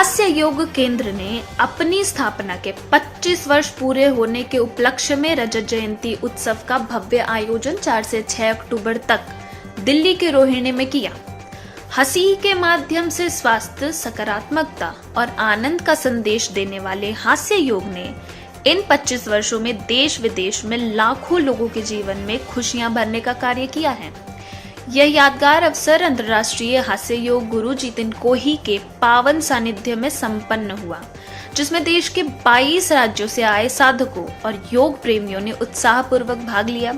हास्य योग केंद्र ने अपनी स्थापना के 25 वर्ष पूरे होने के उपलक्ष्य में रजत जयंती उत्सव का भव्य आयोजन 4 से 6 अक्टूबर तक दिल्ली के रोहिणी में किया। हंसी के माध्यम से स्वास्थ्य, सकारात्मकता और आनंद का संदेश देने वाले हास्य योग ने इन 25 वर्षों में देश विदेश में लाखों लोगों के जीवन में खुशियां भरने का कार्य किया है। यह यादगार अवसर अंतर्राष्ट्रीय हास्य योग गुरु जितिन कोही के पावन सानिध्य में संपन्न हुआ, जिसमें देश के 22 राज्यों से आए साधकों और योग प्रेमियों ने उत्साहपूर्वक भाग लिया।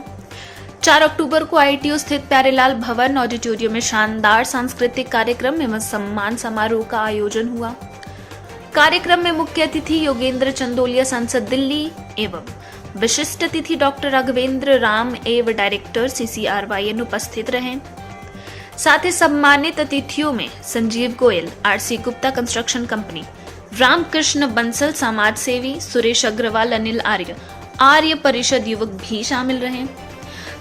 4 अक्टूबर को ITO स्थित प्यारेलाल भवन ऑडिटोरियम में शानदार सांस्कृतिक कार्यक्रम एवं सम्मान समारोह का आयोजन हुआ। कार्यक्रम में मुख्य अतिथि योगेंद्र चंदोलिया, सांसद दिल्ली एवं विशिष्ट अतिथि डॉक्टर राघवेंद्र राम एवं डायरेक्टर CCRYN उपस्थित रहे। साथ ही सम्मानित अतिथियों में Sanjeev Goyal, RC Gupta construction company, Ramkrishna Bansal समाज सेवी, सुरेश अग्रवाल, अनिल आर्य परिषद युवक भी शामिल रहे।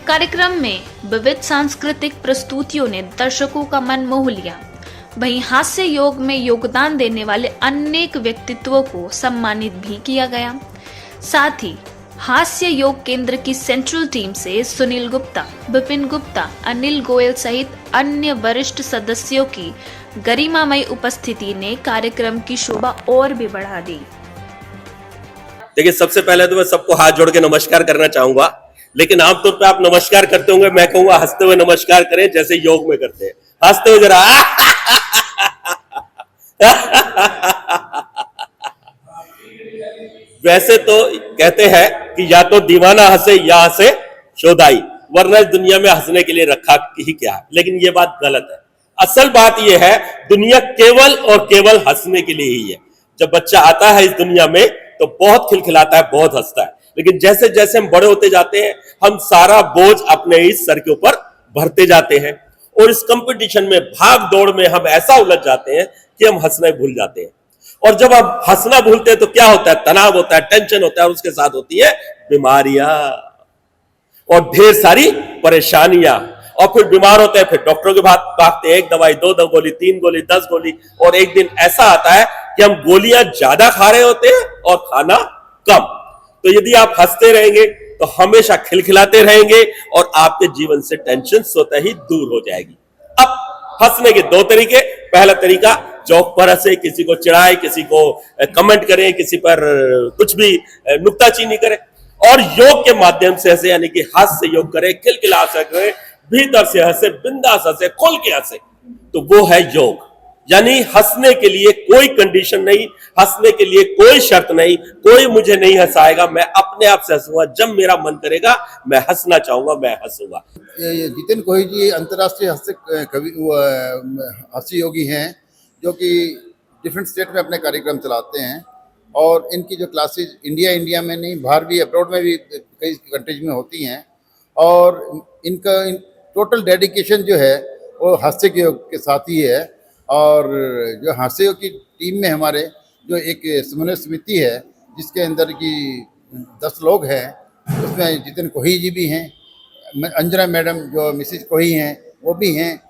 कार्यक्रम में विविध सांस्कृतिक प्रस्तुतियों ने दर्शकों का मन मोह लिया। वहीं हास्य योग में योगदान देने वाले अनेक व्यक्तित्वों को सम्मानित भी किया गया। साथ ही हास्य योग केंद्र की सेंट्रल टीम से सुनील गुप्ता, विपिन गुप्ता, अनिल गोयल सहित अन्य वरिष्ठ सदस्यों की गरिमामय उपस्थिति ने कार्यक्रम की शोभा और भी बढ़ा दी। देखिए, सबसे पहले तो मैं सबको हाथ जोड़ के नमस्कार करना चाहूंगा, लेकिन आमतौर पे आप नमस्कार करते होंगे, मैं कहूंगा हंसते हुए नमस्कार करें जैसे योग में करते हैं। हंसते हुए जरा वैसे तो कहते हैं कि या तो दीवाना हंसे या हंसे शोधाई, वरना इस दुनिया में हंसने के लिए रखा ही क्या है। लेकिन ये बात गलत है। असल बात ये है, दुनिया केवल और केवल हंसने के लिए ही है। जब बच्चा आता है इस दुनिया में तो बहुत खिलखिलाता है, बहुत हंसता है, लेकिन जैसे जैसे हम बड़े होते जाते हैं हम सारा बोझ अपने इस सर के ऊपर भरते जाते हैं और इस कंपटीशन में, भाग दौड़ में हम ऐसा उलझ जाते हैं कि हम हंसना भूल जाते हैं। और जब आप हंसना भूलते हैं तो क्या होता है? तनाव होता है, टेंशन होता है, और उसके साथ होती है बीमारियां और ढेर सारी परेशानियां। और फिर बीमार होते हैं, फिर डॉक्टरों के पास भागते हैं, 1 दवाई, 2 गोली, 3 गोली, 10 गोली, और एक दिन ऐसा आता है कि हम गोलियां ज्यादा खा रहे होते हैं और खाना कम। तो यदि आप हंसते रहेंगे तो हमेशा खिलखिलाते रहेंगे और आपके जीवन से टेंशन स्वतः ही दूर हो जाएगी। अब हंसने के 2 तरीके। पहला तरीका, जोक पर हंसे, किसी को चिढ़ाए, किसी को कमेंट करें, किसी पर कुछ भी नुक्ताचीनी करें, और योग के माध्यम से हंसे, यानी कि हास्य योग करें, खिलखिला सके, भीतर से हंसे, बिंदास हंसे, खोल के हंसे, तो वो है योग। यानी हंसने के लिए कोई कंडीशन नहीं, हंसने के लिए कोई शर्त नहीं, कोई मुझे नहीं हंसाएगा, मैं अपने आप से हंसूंगा। जब मेरा मन करेगा मैं हंसना चाहूंगा, मैं हंसूंगा। जितिन कोही जी अंतर्राष्ट्रीय हास्य योगी हैं, जो कि डिफरेंट स्टेट में अपने कार्यक्रम चलाते हैं, और इनकी जो क्लासेस इंडिया में नहीं, बाहर भी, अब्रॉड में भी कई कंट्रीज में होती हैं। और इनका टोटल डेडिकेशन जो है वो हास्य के योग के साथ ही है। और जो हास्य योग की टीम में हमारे जो एक समन्वय समिति है, जिसके अंदर की 10 लोग हैं, उसमें जितिन कोही जी भी हैं, अंजना मैडम जो मिसिज कोही हैं वो भी हैं,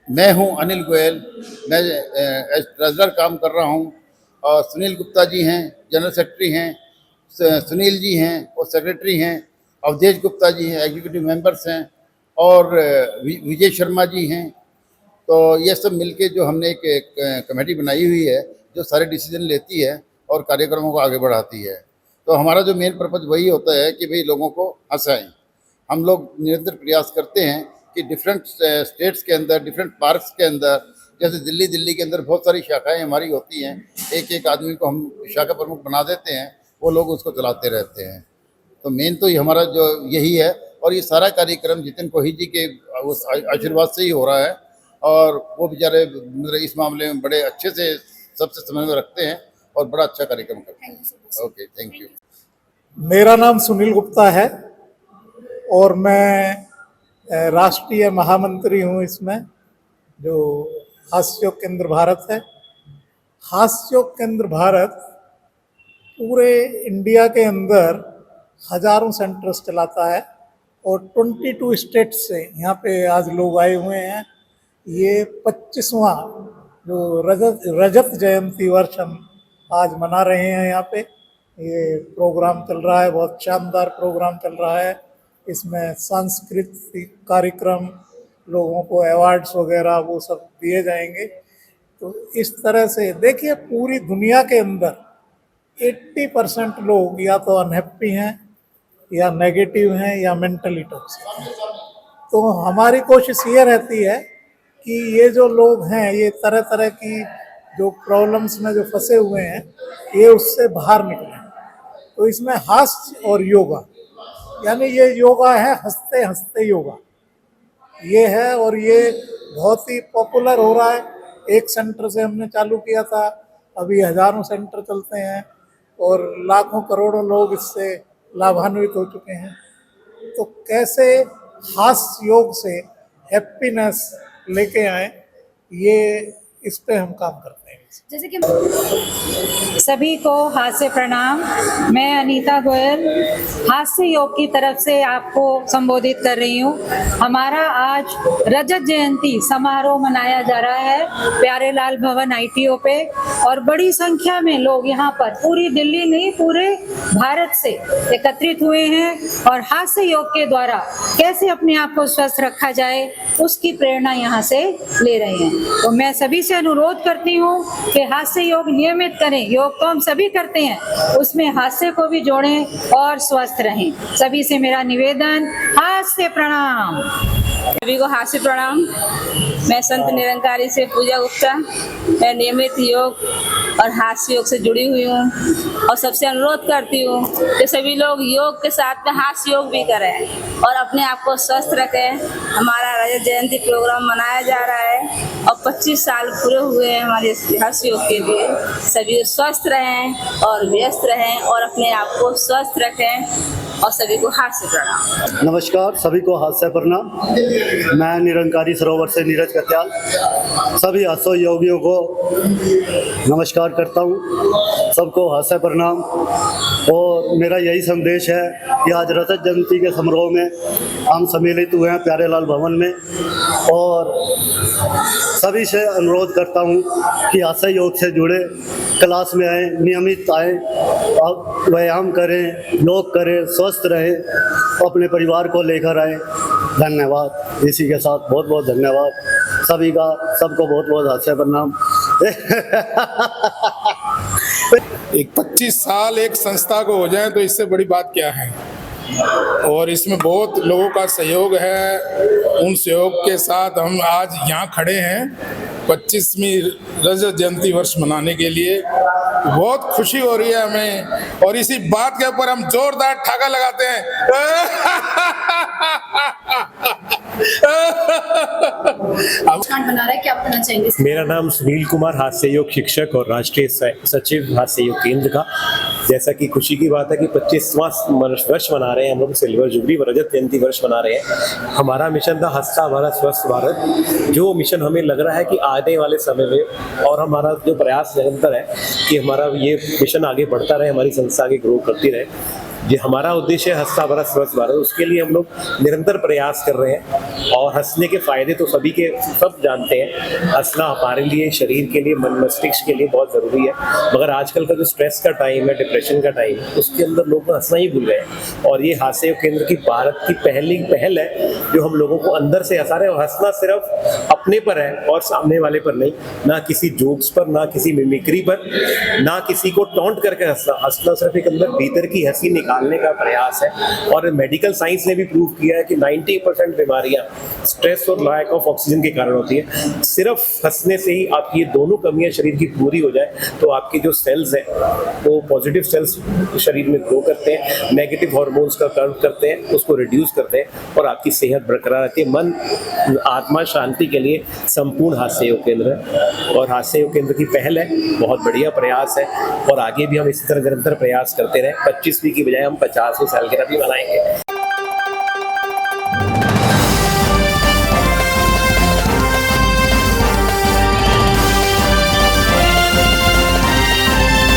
मैं हूं अनिल गोयल, मैं एज ट्रेजरर काम कर रहा हूं, और सुनील गुप्ता जी हैं, जनरल सेक्रेटरी हैं, सुनील जी हैं वो सेक्रेटरी हैं, अवधेश गुप्ता जी हैं, एग्जीक्यूटिव मेंबर्स हैं, और विजय शर्मा जी हैं। तो ये सब मिलके जो हमने एक कमेटी बनाई हुई है जो सारे डिसीजन लेती है और कार्यक्रमों को आगे बढ़ाती है। तो हमारा जो मेन पर्पज़ वही होता है कि भाई लोगों को हंसाएं। हम लोग निरंतर प्रयास करते हैं कि डिफरेंट स्टेट्स के अंदर, डिफरेंट पार्क्स के अंदर, जैसे दिल्ली के अंदर बहुत सारी शाखाएं हमारी होती हैं, एक आदमी को हम शाखा प्रमुख बना देते हैं, वो लोग उसको चलाते रहते हैं। तो मेन तो हमारा जो यही है, और ये सारा कार्यक्रम जितिन कोही जी के आशीर्वाद से ही हो रहा है, और वो बेचारे मतलब इस मामले में बड़े अच्छे से सबसे समन्वय रखते हैं और बड़ा अच्छा कार्यक्रम करते हैं। Okay, thank you. मेरा नाम सुनील गुप्ता है और मैं राष्ट्रीय महामंत्री हूँ इसमें, जो हास्य योग केंद्र भारत है। हास्य योग केंद्र भारत पूरे इंडिया के अंदर हजारों सेंटर्स चलाता है और 22 स्टेट से यहाँ पे आज लोग आए हुए हैं। ये 25वां जो रजत जयंती वर्ष हम आज मना रहे हैं यहाँ पे। ये प्रोग्राम चल रहा है, बहुत शानदार प्रोग्राम चल रहा है। इसमें सांस्कृतिक कार्यक्रम, लोगों को अवार्ड्स वगैरह वो सब दिए जाएंगे। तो इस तरह से देखिए, पूरी दुनिया के अंदर 80% लोग या तो अनहैप्पी हैं, या नेगेटिव हैं, या मेंटली टॉक्सिक हैं। तो हमारी कोशिश ये रहती है कि ये जो लोग हैं, ये तरह तरह की जो प्रॉब्लम्स में जो फंसे हुए हैं, ये उससे बाहर निकलें। तो इसमें हास्य और योगा, यानी ये योगा है हंसते हंसते योगा, ये है। और ये बहुत ही पॉपुलर हो रहा है। एक सेंटर से हमने चालू किया था, अभी हजारों सेंटर चलते हैं और लाखों करोड़ों लोग इससे लाभान्वित हो चुके हैं। तो कैसे हास्य योग से हैप्पीनेस लेके आए, ये इस पे हम काम करते हैं। जैसे कि सभी को हास्य प्रणाम। मैं अनीता गोयल हास्य योग की तरफ से आपको संबोधित कर रही हूँ। हमारा आज रजत जयंती समारोह मनाया जा रहा है प्यारेलाल भवन ITO पे, और बड़ी संख्या में लोग यहाँ पर पूरी दिल्ली नहीं पूरे भारत से एकत्रित हुए हैं और हास्य योग के द्वारा कैसे अपने आप को स्वस्थ रखा जाए उसकी प्रेरणा यहाँ से ले रहे हैं। तो मैं सभी से अनुरोध करती हूँ कि हास्य योग नियमित करें। योग तो हम सभी करते हैं, उसमें हास्य को भी जोड़ें और स्वस्थ रहें। सभी से मेरा निवेदन, हास्य प्रणाम। सभी को हास्य प्रणाम। मैं संत निरंकारी से पूजा गुप्ता। मैं नियमित योग और हास्य योग से जुड़ी हुई हूँ और सबसे अनुरोध करती हूँ कि सभी लोग योग के साथ में हास्य योग भी करें और अपने आप को स्वस्थ रखें। हमारा रजत जयंती प्रोग्राम मनाया जा रहा है और 25 साल पूरे हुए हैं हमारे हास्य योग के लिए। सभी स्वस्थ रहें और व्यस्त रहें और अपने आप को स्वस्थ रखें और सभी को हास्य प्रणाम। नमस्कार, सभी को हास्य प्रणाम। मैं निरंकारी सरोवर से नीरज कत्याल सभी हास्य योगियों को नमस्कार करता हूँ। सबको हास्य प्रणाम। और मेरा यही संदेश है कि आज रजत जयंती के समारोह में हम सम्मिलित हुए हैं प्यारेलाल भवन में, और सभी से अनुरोध करता हूँ कि हास्य योग से जुड़े क्लास में आएँ, नियमित आएँ, अब व्यायाम करें, योग करें, स्वस्थ रहें, अपने परिवार को लेकर आएँ। धन्यवाद। इसी के साथ बहुत बहुत धन्यवाद सभी का। सबको बहुत बहुत हास्य प्रणाम। एक 25 साल एक संस्था को हो जाए तो इससे बड़ी बात क्या है। और इसमें बहुत लोगों का सहयोग है। उन सहयोग के साथ हम आज यहाँ खड़े हैं 25वीं रजत जयंती वर्ष मनाने के लिए। बहुत खुशी हो रही है हमें और इसी बात के ऊपर हम जोरदार ठाका लगाते हैं। बना रहा है, क्या कहना चाहेंगे? मेरा नाम सुनील कुमार, हास्य योग शिक्षक और राष्ट्रीय सचिव हास्य योग केंद्र का। जैसा कि खुशी की बात है कि 25वां वर्ष मना रहे हैं हम लोग, सिल्वर जुबली रजत जयंती वर्ष मना रहे हैं। हमारा मिशन था हंसता भारत स्वस्थ भारत, जो मिशन हमें लग रहा है कि आने वाले समय में, और हमारा जो प्रयास निरंतर है कि हमारा ये मिशन आगे बढ़ता रहे, हमारी संस्था आगे ग्रो करती रहे। ये हमारा उद्देश्य है हंसता भारत स्वस्थ भारत। उसके लिए हम लोग निरंतर प्रयास कर रहे हैं और हंसने के फायदे तो सभी के सब जानते हैं। हंसना हमारे लिए, शरीर के लिए, मन मस्तिष्क के लिए बहुत ज़रूरी है। मगर आजकल का जो स्ट्रेस का टाइम है, डिप्रेशन का टाइम है, उसके अंदर लोग हंसना ही भूल गए हैं। और ये हास्य योग केंद्र की भारत की पहल है जो हम लोगों को अंदर से हंसा रहे हैं। और हंसना सिर्फ अपने पर है और सामने वाले पर नहीं, ना किसी जोक्स पर, ना किसी मिमिक्री पर, ना किसी को टॉन्ट करके हंसना। हंसना सिर्फ एक अंदर भीतर की हंसी निकालने का प्रयास है। और मेडिकल साइंस ने भी प्रूव किया है कि 90% बीमारियां स्ट्रेस और लैक ऑफ ऑक्सीजन के कारण होती है। सिर्फ हंसने से ही आपकी ये दोनों कमियां शरीर की पूरी हो जाए तो आपकी जो सेल्स हैं वो पॉजिटिव सेल्स शरीर में ग्रो करते हैं, नेगेटिव हार्मोन्स का कम करते हैं, उसको रिड्यूस करते हैं और आपकी सेहत बरकरार रहती है। मन आत्मा शांति के लिए संपूर्ण हास्य योग केंद्र है और हास्य योग केंद्र की पहल है। बहुत बढ़िया प्रयास है और आगे भी हम इसी तरह निरंतर प्रयास करते रहे। 25वीं की बजाय हम 50वें साल के भी मनाएंगे।